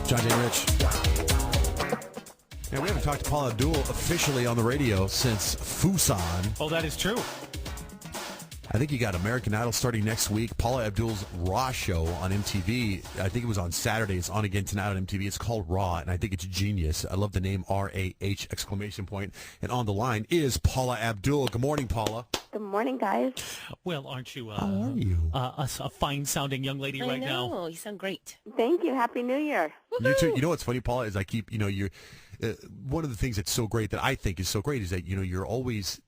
JohnJay Rich. Yeah, we haven't talked to Paula Abdul officially on the radio since Fusan. Oh, that is true. I think you got American Idol starting next week. Paula Abdul's Raw show on MTV. I think it was on Saturday. It's on again tonight on MTV. It's called Raw, and I think it's genius. I love the name R-A-H exclamation point. And on the line is Paula Abdul. Good morning, Paula. Good morning, guys. Well, aren't you? How are you? A fine-sounding young lady right now. I know. You sound great. Thank you. Happy New Year. You too. You know what's funny, Paula, is I keep, you're one of the things that's so great that I think is so great is that, you're always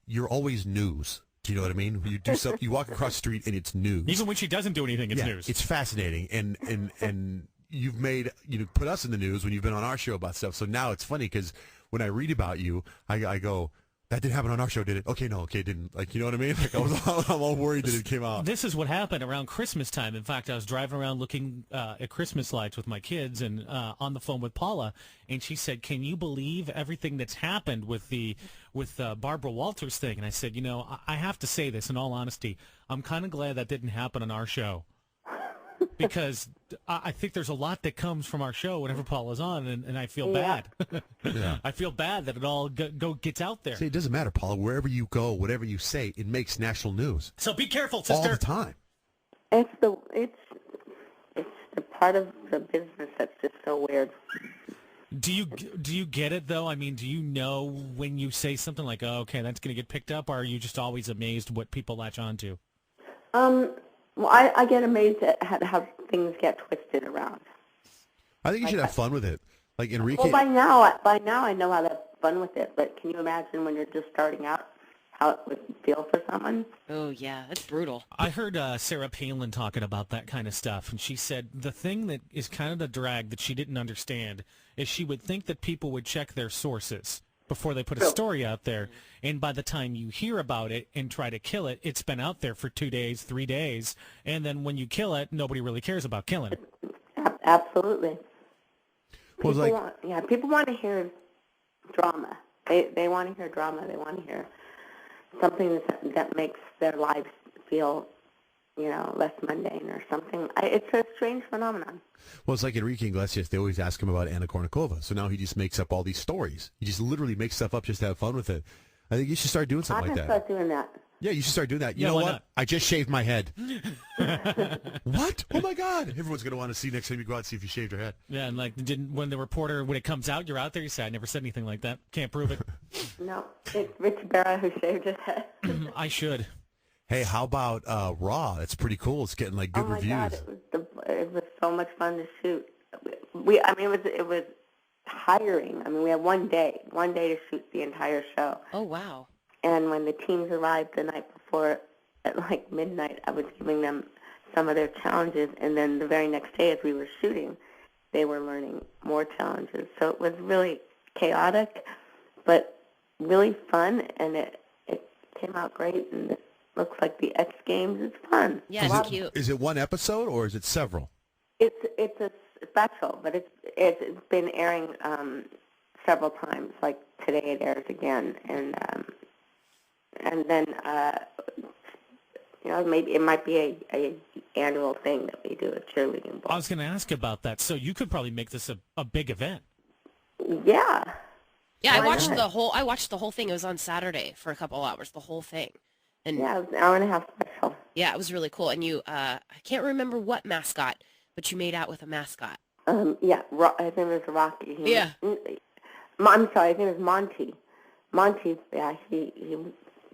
news. Do you know what I mean? You do something, you walk across the street and it's news. Even when she doesn't do anything, it's news. It's fascinating, and you've made put us in the news when you've been on our show about stuff. So now it's funny because when I read about you, I go, that didn't happen on our show, did it? Okay, no, okay, it didn't. Like, you know what I mean? Like I'm all worried that it came out. This is what happened around Christmas time. In fact, I was driving around looking at Christmas lights with my kids and on the phone with Paula, and she said, "Can you believe everything that's happened with Barbara Walters thing?" And I said, I have to say this in all honesty. I'm kind of glad that didn't happen on our show. Because I think there's a lot that comes from our show whenever Paula's on, and I feel bad. Yeah. I feel bad that it all gets out there. See, it doesn't matter, Paula. Wherever you go, whatever you say, it makes national news. So be careful, sister. All the time. It's the part of the business that's just so weird. Do you get it though? I mean, do you know when you say something like, "Oh, okay, that's going to get picked up," or are you just always amazed what people latch on to? Well, I get amazed at how things get twisted around. I think you should have fun with it. Like Enrique. Well, by now I know how to have fun with it. But can you imagine when you're just starting out, how it would feel for someone? Oh, yeah. That's brutal. I heard Sarah Palin talking about that kind of stuff, and she said the thing that is kind of the drag that she didn't understand is she would think that people would check their sources before they put a story out there, and by the time you hear about it and try to kill it, it's been out there for 2 days, 3 days, and then when you kill it, nobody really cares about killing it. Absolutely. Well, People want to hear drama. They want to hear drama. They want to hear something that makes their lives feel, less mundane or something. It's a strange phenomenon. Well, it's like Enrique Iglesias. They always ask him about Anna Kournikova. So now he just makes up all these stories. He just literally makes stuff up just to have fun with it. I think you should start doing something like that. I'm going to start doing that. Yeah, you should start doing that. You Yeah, know why what? not? I just shaved my head. What? Oh, my God. Everyone's going to want to see next time you go out and see if you shaved your head. Yeah, and when the reporter, when it comes out, you're out there, you say, "I never said anything like that. Can't prove it." No, it's Rich Barra who shaved his head. I should. Hey, how about Raw? It's pretty cool. It's getting like good Oh my reviews. God, it was so much fun to shoot. It was tiring. I mean, we had one day to shoot the entire show. Oh, wow. And when the teams arrived the night before at like midnight, I was giving them some of their challenges, and then the very next day as we were shooting, they were learning more challenges. So it was really chaotic, but really fun, and it came out great, and it looks like the X Games. It's fun. Yeah, it's cute. Is it one episode or is it several? It's a special, but it's been airing several times. Like today, it airs again, and then maybe it might be a annual thing that we do, a cheerleading ball. I was going to ask about that. So you could probably make this a big event. Yeah. Yeah, I Why watched not? the whole thing. It was on Saturday for a couple hours, the whole thing. And Yeah, it was an hour and a half special. yeah, it was really cool. And you, I can't remember what mascot, but you made out with a mascot. Yeah, his name is Rocky. Yeah. I'm sorry, his name is Monty. Monty, yeah, he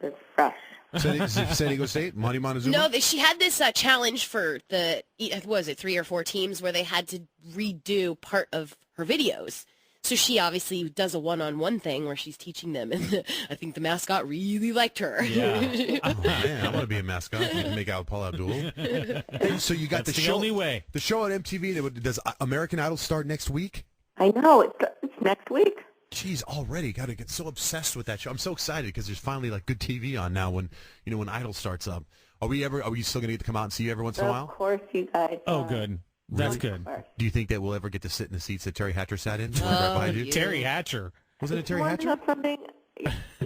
was fresh. San Diego State? Monty Montezuma? No, she had this challenge for the, what was it, 3 or 4 teams where they had to redo part of her videos. So she obviously does a one-on-one thing where she's teaching them, and I think the mascot really liked her. Yeah. Oh, man, I want to be a mascot. You can make out with Paula Abdul. Hey, so you got That's the the show. only way. The show on MTV. Does American Idol start next week? I know, it's next week. Jeez, already got to get so obsessed with that show. I'm so excited because there's finally like good TV on now. When when Idol starts up, are we still gonna get to come out and see you every once in a while? Of course, you guys. Oh, good. That's good. Do you think that we'll ever get to sit in the seats that Terry Hatcher sat in? Right Oh, behind you? yeah. Terry Hatcher. Wasn't it Terry Want to Hatcher? know something?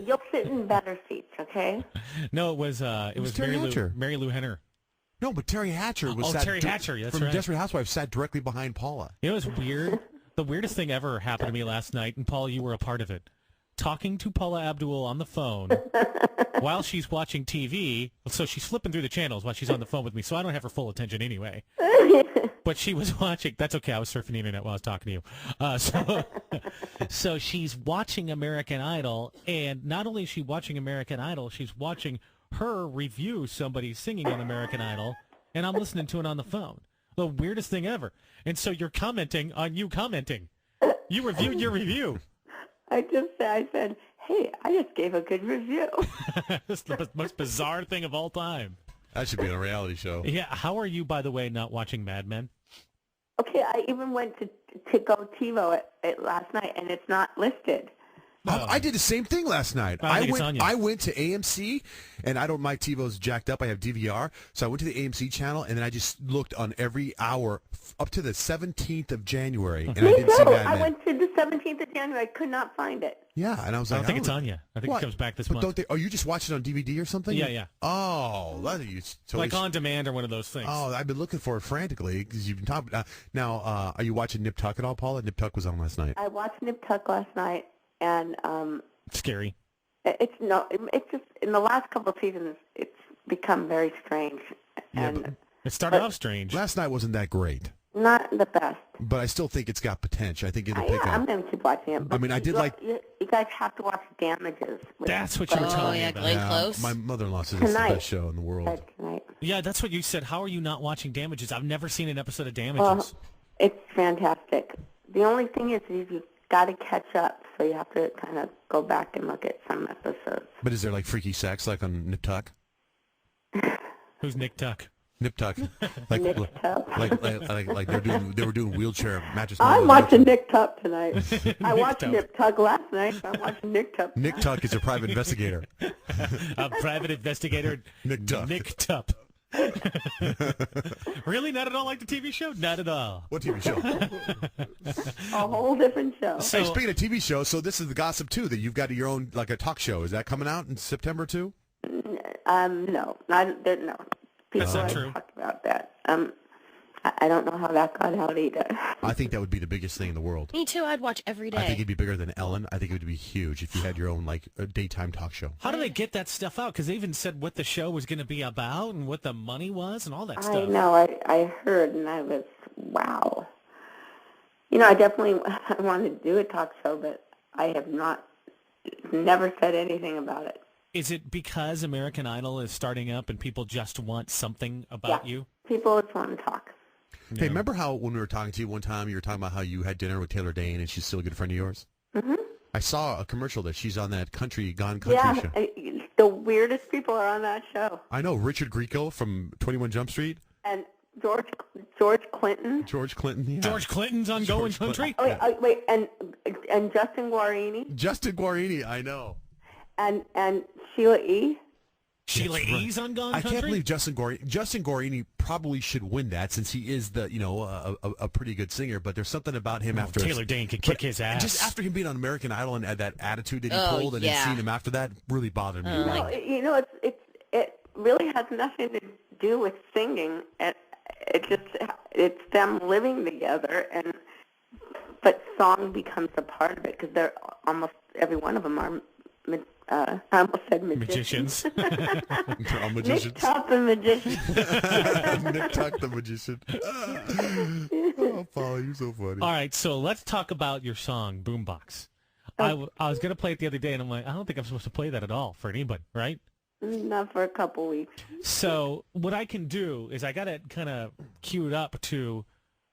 You'll sit in better seats, okay? No, it was Terry Hatcher. Mary Lou Henner. No, but Terry Hatcher was Terry Hatcher, that's from right. Desperate Housewives sat directly behind Paula. It was weird. The weirdest thing ever happened to me last night, and Paul, you were a part of it. Talking to Paula Abdul on the phone while she's watching TV. So she's flipping through the channels while she's on the phone with me, so I don't have her full attention anyway. But she was watching. That's okay. I was surfing the internet while I was talking to you. So she's watching American Idol, and not only is she watching American Idol, she's watching her review somebody singing on American Idol, and I'm listening to it on the phone. The weirdest thing ever. And so you're commenting on you commenting. You reviewed your review. I said, hey, I just gave a good review. That's the most bizarre thing of all time. That should be on a reality show. Yeah. How are you, by the way, not watching Mad Men? Okay, I even went to go TiVo it last night, and it's not listed. I did the same thing last night. I think it's on you. I went to AMC, and my TiVo's jacked up. I have DVR, so I went to the AMC channel, and then I just looked on every hour up to the 17th of January, and I didn't see Mad Men. I went to the 17th of January. I could not find it. Yeah, and I was I like, don't think it's on you. I think What? it comes back this But month. don't they? Oh, you just watch it on DVD or something? Yeah. Oh, that is totally. Like on demand or one of those things. Oh, I've been looking for it frantically because you've been talking. Now, are you watching Nip Tuck at all, Paula? Nip Tuck was on last night. I watched Nip Tuck last night, and Scary. it's just in the last couple of seasons, it's become very strange, and It started off strange. Last night wasn't that great, not the best. but I still think it's got potential. I think it'll pick I'm up. going to keep watching it. I mean, I did like. You guys have to watch Damages. That's what you were telling me yeah, about. Glenn Close. My mother-in-law says it's the Tonight. best show in the world. Tonight. Yeah, that's what you said. How are you not watching Damages? I've never seen an episode of Damages. Well, it's fantastic. The only thing is you've got to catch up, so you have to kind of go back and look at some episodes. But is there like freaky sex like on Nip Tuck? Who's Nick Tuck? Nip Tuck, like Nick Tuck. like they were doing wheelchair mattress. I'm watching Nick Tuck tonight. I watched Tuck. Nip Tuck last night, so I'm watching Nick Tuck. Nick Tuck is a private investigator. A private investigator. Nick Tuck. Nick Tuck. Really? Not at all like the TV show? Not at all. What TV show? A whole different show. So, Hey, speaking of TV shows, so this is the gossip too that you've got your own like a talk show. Is that coming out in September too? No, not there. No, people That's not always true. talk about that. I don't know how that got out either. I think that would be the biggest thing in the world. Me too. I'd watch every day. I think it'd be bigger than Ellen. I think it would be huge if you had your own like a daytime talk show. how do they get that stuff out? Because they even said what the show was going to be about and what the money was and all that I stuff. know. I heard, and I was wow. You know, I definitely wanted to do a talk show, but I have never said anything about it. Is it because American Idol is starting up and people just want something about Yeah. you? People just want to talk. Hey, remember how when we were talking to you one time, you were talking about how you had dinner with Taylor Dane and she's still a good friend of yours? Mm-hmm. I saw a commercial that she's on that Gone Country Yeah, show. the weirdest people are on that show. I know Richard Grieco from 21 Jump Street. And George Clinton. George Clinton. Yeah. George Clinton's on Going George Clinton. Country? Oh, wait, and Justin Guarini Justin Guarini, I know. and Sheila E. Sheila That's right. E's on Gone I Country? can't believe Justin Guarini probably should win that since he is a pretty good singer. But there's something about him after Taylor Dane could kick his ass. Just after him being on American Idol and had that attitude that he Oh, pulled, and yeah. then seeing him after that really bothered me. No, you know, it really has nothing to do with singing. It's them living together, but song becomes a part of it because they're almost every one of them are. I almost said magicians. They're all Nick magicians. Tuck the magician. Nick Tuck the magician. Oh, Paula, you're so funny. All right, so let's talk about your song, Boombox. I was going to play it the other day, and I'm like, I don't think I'm supposed to play that at all for anybody, right? Not for a couple weeks. So what I can do is I got it kind of queued up to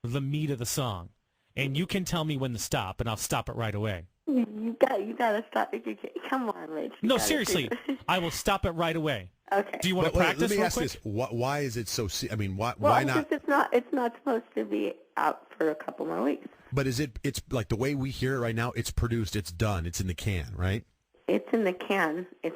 the meat of the song, and you can tell me when to stop, and I'll stop it right away. You gotta stop. Come on, Rich. You No, gotta seriously, do this. I will stop it right away. Okay. Do you want to practice Let me real ask quick? this: why is it so? I mean, why Well, not? because it's not supposed to be out for a couple more weeks. But it's like the way we hear it right now. It's produced. It's done. It's in the can, right? It's in the can if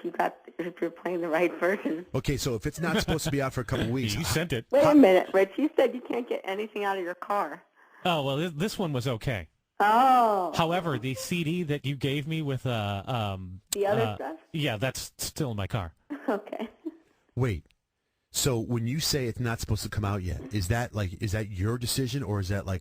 you're playing the right version. Okay, so if it's not supposed to be out for a couple of weeks, You sent it. Wait a minute, Rich. You said you can't get anything out of your car. Oh, well, this one was okay. Oh. However, the CD that you gave me with The other stuff? yeah, that's still in my car. Okay. wait. So when you say it's not supposed to come out yet, is that your decision or is that like